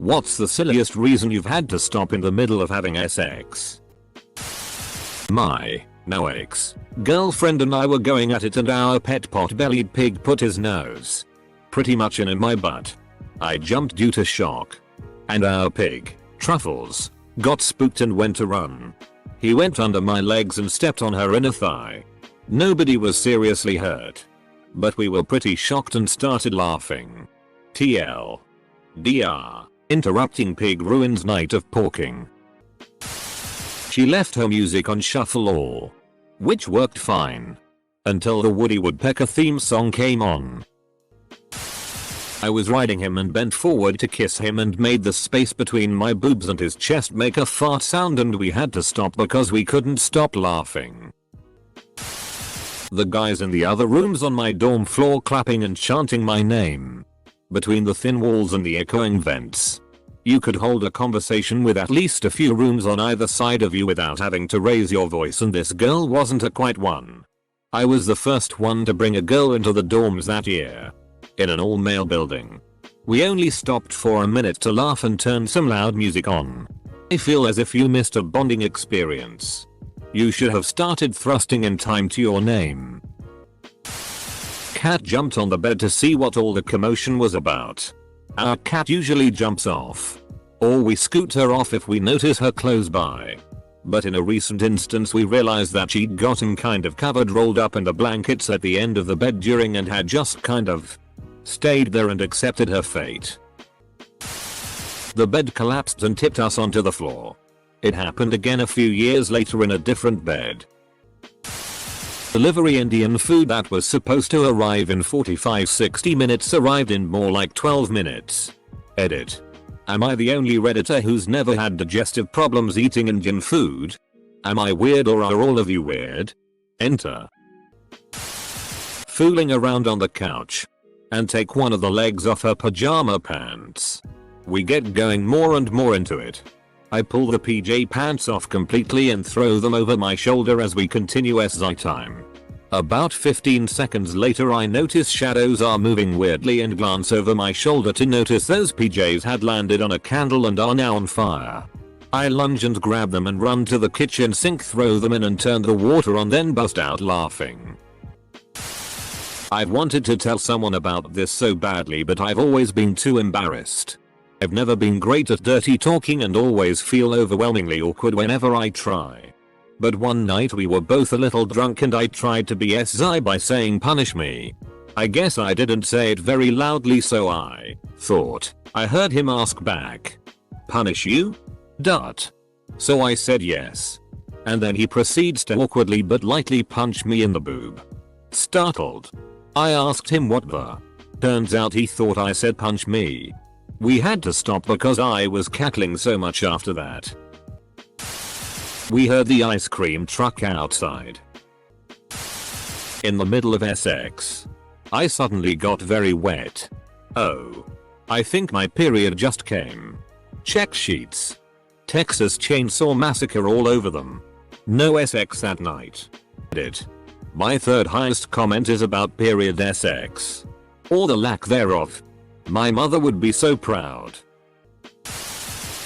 What's the silliest reason you've had to stop in the middle of having sex? My now ex-girlfriend and I were going at it and our pet pot-bellied pig put his nose pretty much in my butt. I jumped due to shock. And our pig, Truffles, got spooked and went to run. He went under my legs and stepped on her inner thigh. Nobody was seriously hurt. But we were pretty shocked and started laughing. TL. DR. Interrupting pig ruins night of porking. She left her music on shuffle all, which worked fine. Until the Woody Woodpecker theme song came on. I was riding him and bent forward to kiss him and made the space between my boobs and his chest make a fart sound and we had to stop because we couldn't stop laughing. The guys in the other rooms on my dorm floor clapping and chanting my name. Between the thin walls and the echoing vents, you could hold a conversation with at least a few rooms on either side of you without having to raise your voice, and this girl wasn't a quiet one. I was the first one to bring a girl into the dorms that year. In an all-male building. We only stopped for a minute to laugh and turn some loud music on. I feel as if you missed a bonding experience. You should have started thrusting in time to your name. Cat jumped on the bed to see what all the commotion was about. Our cat usually jumps off. Or we scoot her off if we notice her close by. But in a recent instance we realized that she'd gotten kind of covered rolled up in the blankets at the end of the bed during and had just kind of stayed there and accepted her fate. The bed collapsed and tipped us onto the floor. It happened again a few years later in a different bed. Delivery Indian food that was supposed to arrive in 45-60 minutes arrived in more like 12 minutes. Edit. Am I the only Redditor who's never had digestive problems eating Indian food? Am I weird or are all of you weird? Enter. Fooling around on the couch. And take one of the legs off her pajama pants. We get going more and more into it. I pull the PJ pants off completely and throw them over my shoulder as we continue StoryTime. About 15 seconds later I notice shadows are moving weirdly and glance over my shoulder to notice those PJs had landed on a candle and are now on fire. I lunge and grab them and run to the kitchen sink, throw them in and turn the water on, then bust out laughing. I've wanted to tell someone about this so badly but I've always been too embarrassed. I've never been great at dirty talking and always feel overwhelmingly awkward whenever I try. But one night we were both a little drunk and I tried to be SI by saying punish me. I guess I didn't say it very loudly so I thought I heard him ask back. Punish you? Dot. So I said yes. And then he proceeds to awkwardly but lightly punch me in the boob. Startled, I asked him what the. Turns out he thought I said punch me. We had to stop because I was cackling so much after that. We heard the ice cream truck outside. In the middle of SX. I suddenly got very wet. Oh. I think my period just came. Check sheets. Texas Chainsaw Massacre all over them. No SX that night. Edit. My third highest comment is about period SX. Or the lack thereof. My mother would be so proud.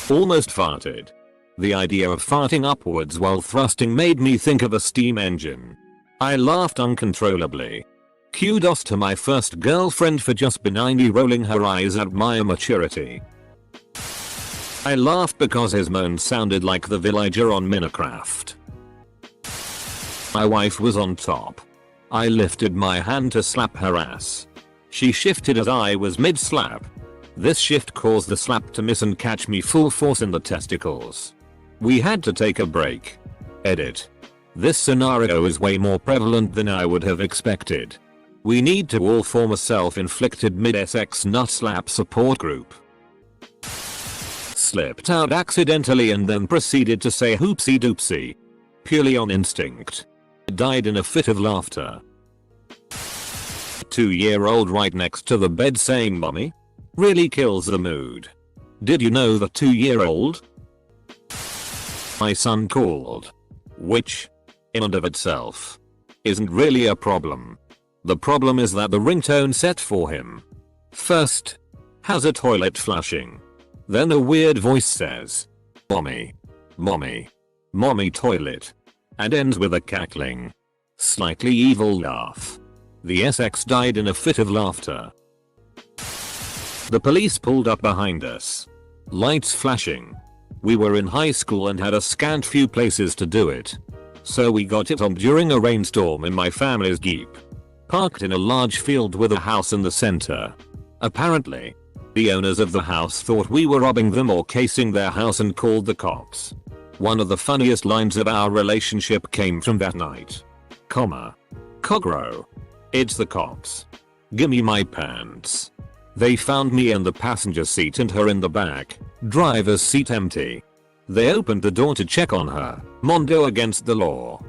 Almost farted. The idea of farting upwards while thrusting made me think of a steam engine. I laughed uncontrollably. Kudos to my first girlfriend for just benignly rolling her eyes at my immaturity. I laughed because his moan sounded like the villager on Minecraft. My wife was on top. I lifted my hand to slap her ass. She shifted as I was mid-slap. This shift caused the slap to miss and catch me full force in the testicles. We had to take a break. Edit. This scenario is way more prevalent than I would have expected. We need to all form a self-inflicted mid-SX nut slap support group. Slipped out accidentally and then proceeded to say hoopsie doopsie. Purely on instinct. Died in a fit of laughter. 2-year-old right next to the bed saying mommy? Really kills the mood. Did you know the 2-year-old? My son called. Which, in and of itself, isn't really a problem. The problem is that the ringtone set for him. First, has a toilet flushing. Then a weird voice says, "Mommy. Mommy. Mommy toilet." And ends with a cackling, slightly evil laugh. The SX died in a fit of laughter. The police pulled up behind us. Lights flashing. We were in high school and had a scant few places to do it. So we got it on during a rainstorm in my family's Jeep, parked in a large field with a house in the center. Apparently, the owners of the house thought we were robbing them or casing their house and called the cops. One of the funniest lines of our relationship came from that night. Cogro. It's the cops. Gimme my pants. They found me in the passenger seat and her in the back, driver's seat empty. They opened the door to check on her. Mondo against the law.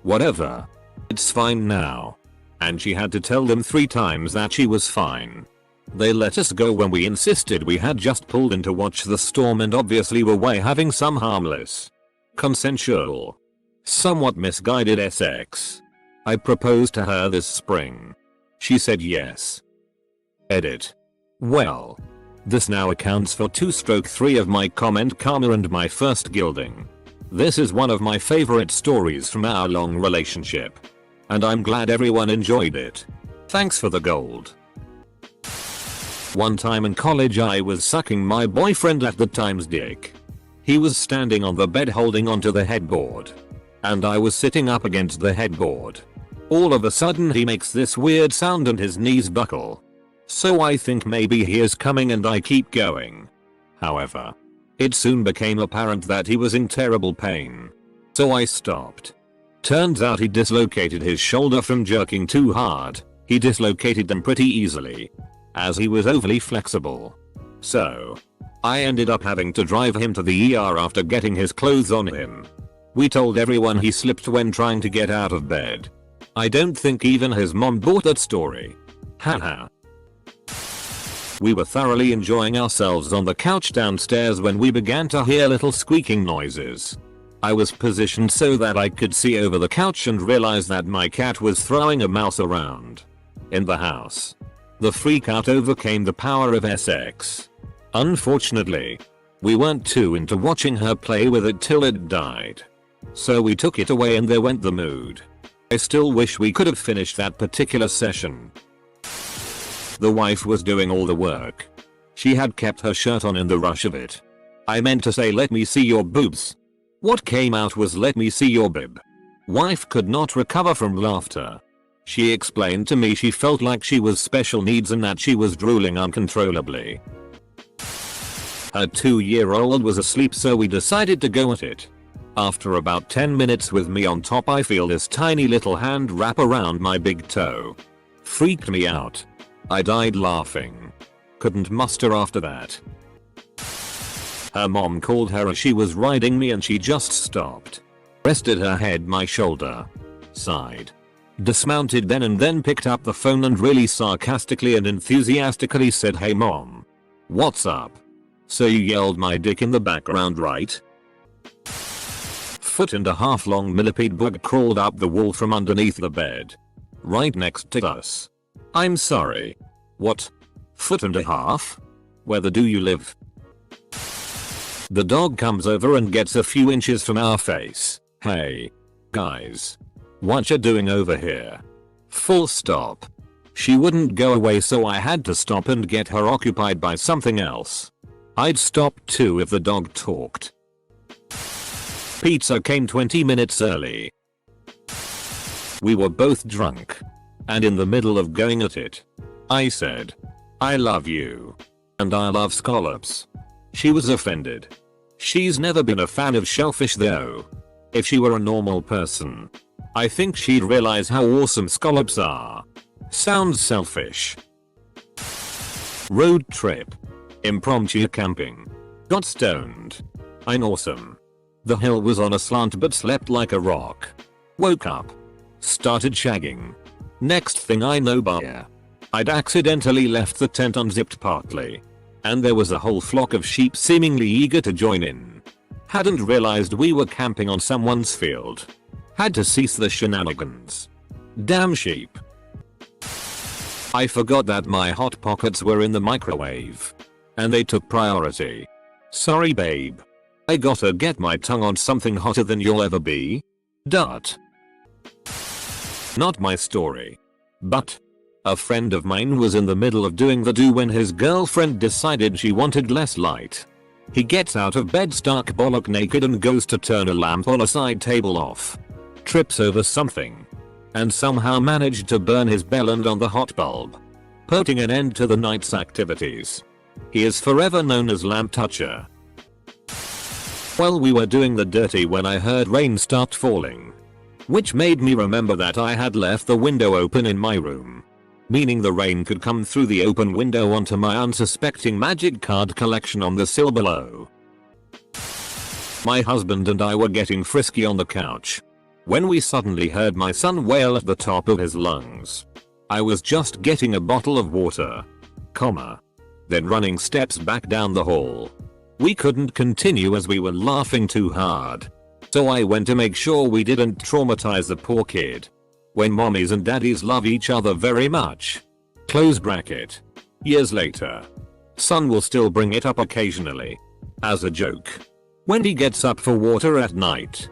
Whatever. It's fine now. And she had to tell them 3 times that she was fine. They let us go when we insisted we had just pulled in to watch the storm and obviously were way having some harmless, consensual, somewhat misguided sex. I proposed to her this spring. She said yes. Edit. Well, this now accounts for 2/3 of my comment karma and my first gilding. This is one of my favorite stories from our long relationship. And I'm glad everyone enjoyed it. Thanks for the gold. One time in college I was sucking my boyfriend at the time's dick. He was standing on the bed holding onto the headboard. And I was sitting up against the headboard. All of a sudden he makes this weird sound and his knees buckle. So I think maybe he is coming and I keep going. However, it soon became apparent that he was in terrible pain. So I stopped. Turns out he dislocated his shoulder from jerking too hard. He dislocated them pretty easily, as he was overly flexible. So, I ended up having to drive him to the ER after getting his clothes on him. We told everyone he slipped when trying to get out of bed. I don't think even his mom bought that story. Haha. We were thoroughly enjoying ourselves on the couch downstairs when we began to hear little squeaking noises. I was positioned so that I could see over the couch and realized that my cat was throwing a mouse around in the house. The freak out overcame the power of SX. Unfortunately, we weren't too into watching her play with it till it died. So we took it away and there went the mood. I still wish we could have finished that particular session. The wife was doing all the work. She had kept her shirt on in the rush of it. I meant to say let me see your boobs. What came out was let me see your bib. Wife could not recover from laughter. She explained to me she felt like she was special needs and that she was drooling uncontrollably. Her 2-year-old was asleep so we decided to go at it. After about 10 minutes with me on top I feel this tiny little hand wrap around my big toe. Freaked me out. I died laughing. Couldn't muster after that. Her mom called her as she was riding me and she just stopped. Rested her head my shoulder. Sighed. Dismounted then and then picked up the phone and really sarcastically and enthusiastically said, "Hey mom. What's up? So you yelled my dick in the background, right?" 1.5 foot long millipede bug crawled up the wall from underneath the bed. Right next to us. I'm sorry. What? 1.5 feet? Where the do you live? The dog comes over and gets a few inches from our face. Hey. Guys. What you doing over here? Full stop. She wouldn't go away so I had to stop and get her occupied by something else. I'd stop too if the dog talked. Pizza came 20 minutes early. We were both drunk. And in the middle of going at it, I said, "I love you. And I love scallops." She was offended. She's never been a fan of shellfish though. If she were a normal person, I think she'd realize how awesome scallops are. Sounds selfish. Road trip. Impromptu camping. Got stoned. I'm awesome. The hill was on a slant but slept like a rock. Woke up. Started shagging. Next thing I know I'd accidentally left the tent unzipped partly. And there was a whole flock of sheep seemingly eager to join in. Hadn't realized we were camping on someone's field. Had to cease the shenanigans. Damn sheep. I forgot that my hot pockets were in the microwave. And they took priority. Sorry babe. I gotta get my tongue on something hotter than you'll ever be. Dot. Not my story. But a friend of mine was in the middle of doing the do when his girlfriend decided she wanted less light. He gets out of bed stark bollock naked and goes to turn a lamp on a side table off. Trips over something. And somehow managed to burn his bellend on the hot bulb. Putting an end to the night's activities. He is forever known as Lamp Toucher. Well, we were doing the dirty when I heard rain start falling. Which made me remember that I had left the window open in my room. Meaning the rain could come through the open window onto my unsuspecting magic card collection on the sill below. My husband and I were getting frisky on the couch when we suddenly heard my son wail at the top of his lungs. I was just getting a bottle of water, then running steps back down the hall. We couldn't continue as we were laughing too hard. So I went to make sure we didn't traumatize the poor kid. When mommies and daddies love each other very much. Close bracket. Years later. Son will still bring it up occasionally. As a joke. When he gets up for water at night.